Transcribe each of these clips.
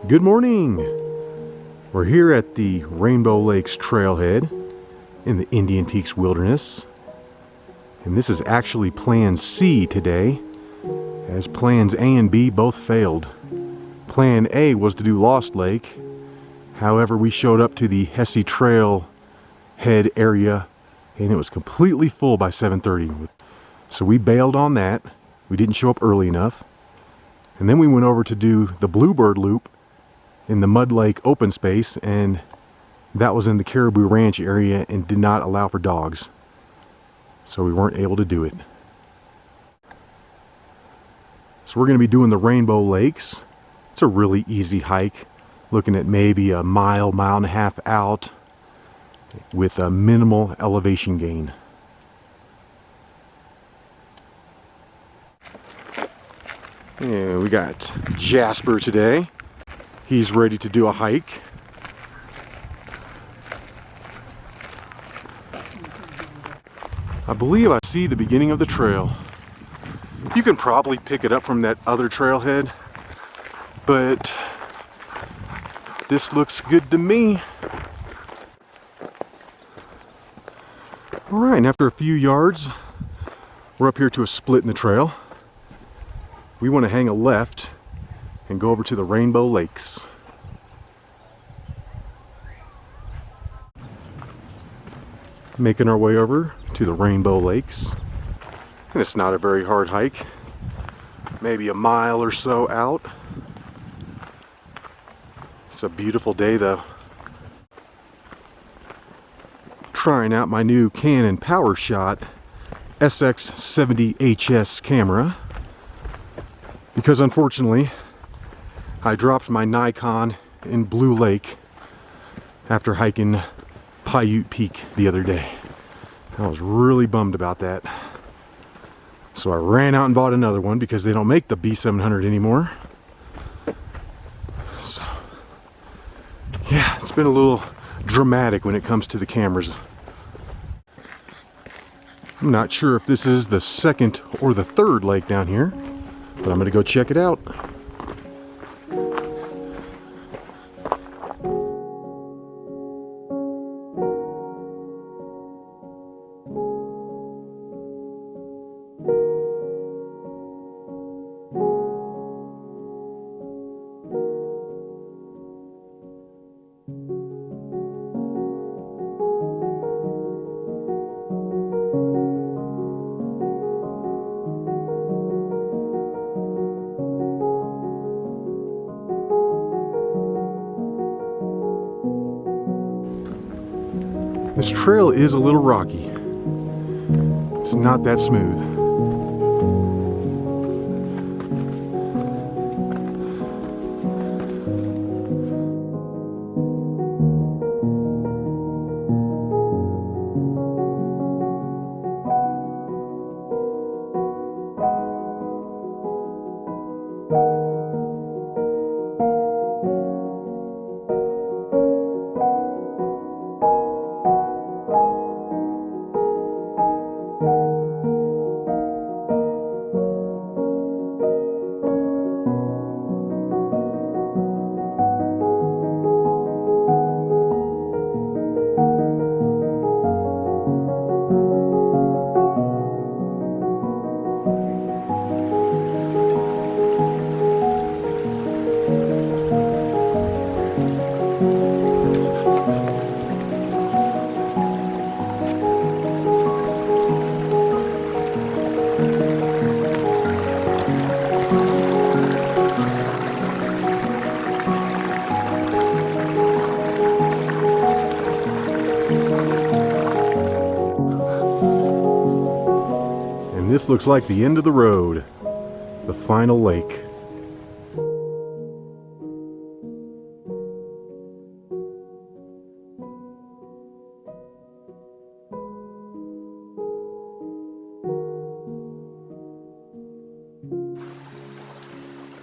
Good morning! We're here at the Rainbow Lakes Trailhead in the Indian Peaks Wilderness. And this is actually Plan C today, as Plans A and B both failed. Plan A was to do Lost Lake. However, we showed up to the Hesse Trailhead area and it was completely full by 7:30. So we bailed on that. We didn't show up early enough. And then we went over to do the Bluebird Loop in the Mud Lake open space, and that was in the Caribou Ranch area and did not allow for dogs. So we weren't able to do it. So we're going to be doing the Rainbow Lakes. It's a really easy hike, looking at maybe a mile, mile and a half out with a minimal elevation gain. And we got Jasper today. He's ready to do a hike. I believe I see the beginning of the trail. You can probably pick it up from that other trailhead, but this looks good to me. Alright, and after a few yards, we're up here to a split in the trail. We want to hang a left and go over to the Rainbow Lakes. Making our way over to the Rainbow Lakes. And it's not a very hard hike. Maybe a mile or so out. It's a beautiful day though. Trying out my new Canon PowerShot SX70HS camera. Because unfortunately, I dropped my Nikon in Blue Lake after hiking Paiute Peak the other day. I was really bummed about that. So I ran out and bought another one because they don't make the B700 anymore. So, yeah, it's been a little dramatic when it comes to the cameras. I'm not sure if this is the second or the third lake down here, but I'm gonna go check it out. This trail is a little rocky. It's not that smooth. This looks like the end of the road, the final lake.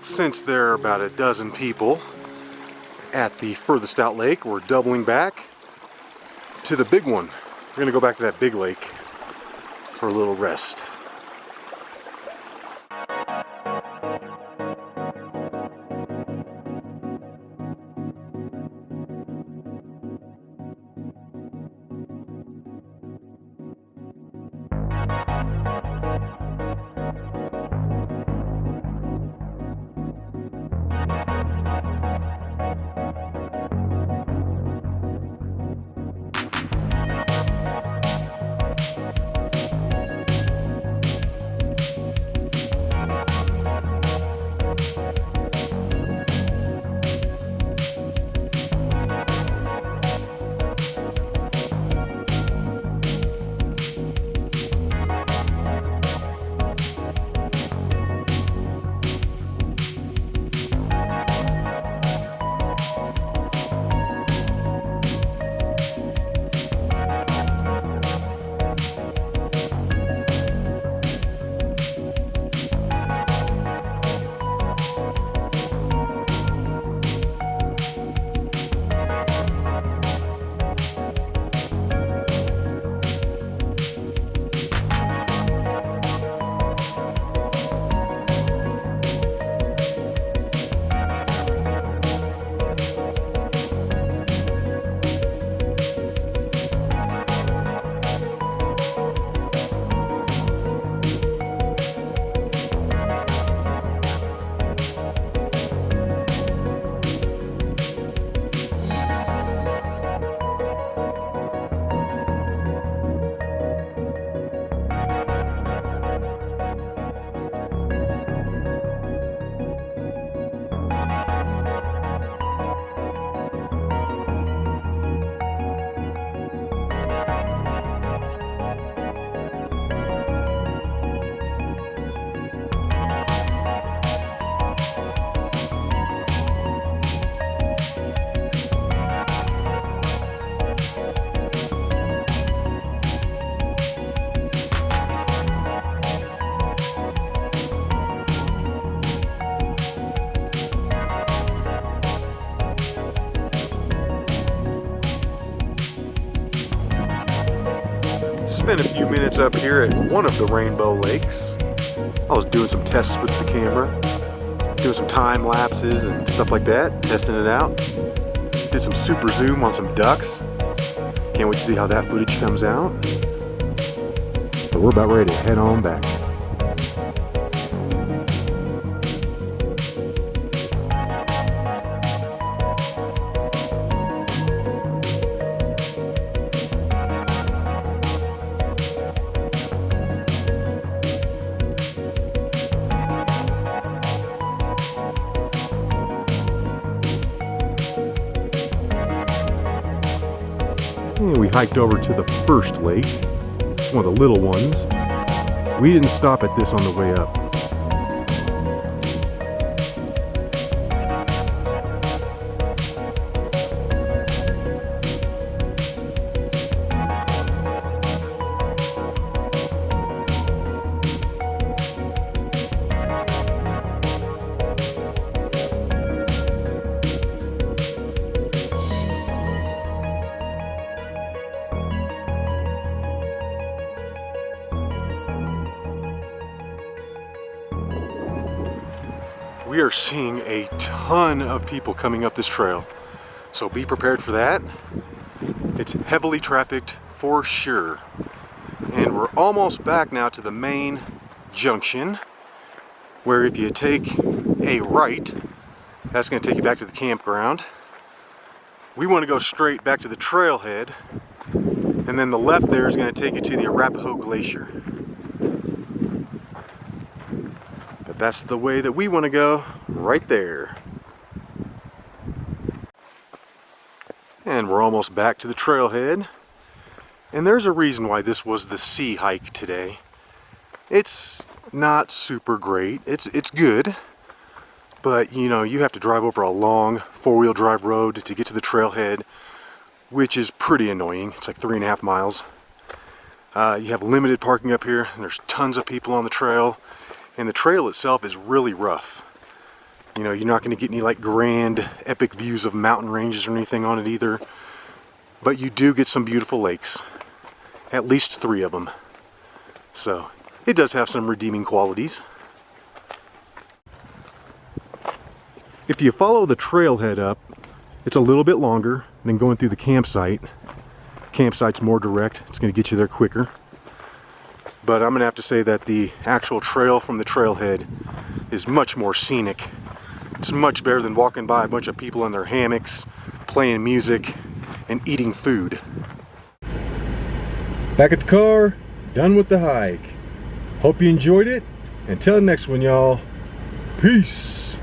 Since there are about a dozen people at the furthest out lake, we're doubling back to the big one. We're going to go back to that big lake for a little rest. Spent a few minutes up here at one of the rainbow lakes. I was doing some tests with the camera, doing some time lapses and stuff like that, testing it out. Did some super zoom on some ducks. Can't wait to see how that footage comes out. But we're about ready to head on back. And we hiked over to the first lake. It's one of the little ones. We didn't stop at this on the way up. We are seeing a ton of people coming up this trail, so be prepared for that. It's heavily trafficked for sure. And we're almost back now to the main junction, where if you take a right, that's going to take you back to the campground. We want to go straight back to the trailhead, and then the left there is going to take you to the Arapahoe Glacier. That's the way that we want to go, right there. And we're almost back to the trailhead. And there's a reason why this was the sea hike today. It's not super great. It's good. But you know, you have to drive over a long four-wheel drive road to get to the trailhead, which is pretty annoying. It's like 3.5 miles. You have limited parking up here, and there's tons of people on the trail. And the trail itself is really rough. You know, you're not going to get any like grand epic views of mountain ranges or anything on it either. But you do get some beautiful lakes. At least 3 of them. So it does have some redeeming qualities. If you follow the trailhead up, it's a little bit longer than going through the campsite. Campsite's more direct. It's going to get you there quicker. But I'm going to have to say that the actual trail from the trailhead is much more scenic. It's much better than walking by a bunch of people in their hammocks, playing music, and eating food. Back at the car, done with the hike. Hope you enjoyed it. Until the next one, y'all. Peace.